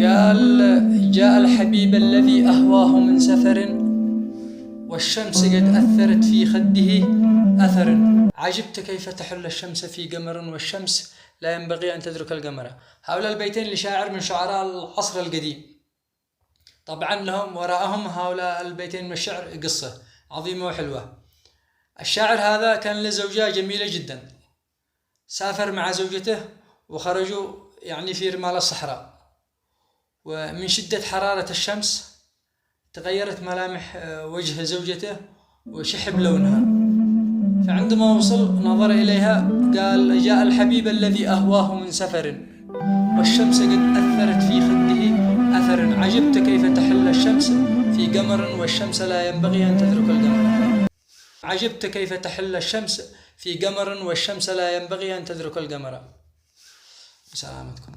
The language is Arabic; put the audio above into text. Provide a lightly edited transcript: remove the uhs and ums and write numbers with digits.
قال: جاء الحبيب الذي أهواه من سفر، والشمس قد أثرت في خده أثر. عجبت كيف تحل الشمس في قمر، والشمس لا ينبغي أن تدرك القمر. هؤلاء البيتين لشاعر من شعراء العصر القديم. طبعا لهم وراءهم هؤلاء البيتين من الشعر قصة عظيمة وحلوة. الشاعر هذا كان له زوجة جميلة جدا، سافر مع زوجته وخرجوا يعني في رمال الصحراء، ومن شدة حرارة الشمس تغيرت ملامح وجه زوجته وشحب لونها. فعندما وصل نظر إليها قال: جاء الحبيب الذي أهواه من سفر، والشمس قد أثرت في خده أثر. عجبت كيف تحل الشمس في قمر، والشمس لا ينبغي أن تدرك القمر. عجبت كيف تحل الشمس في قمر، والشمس لا ينبغي أن تدرك القمر. سلامتكم.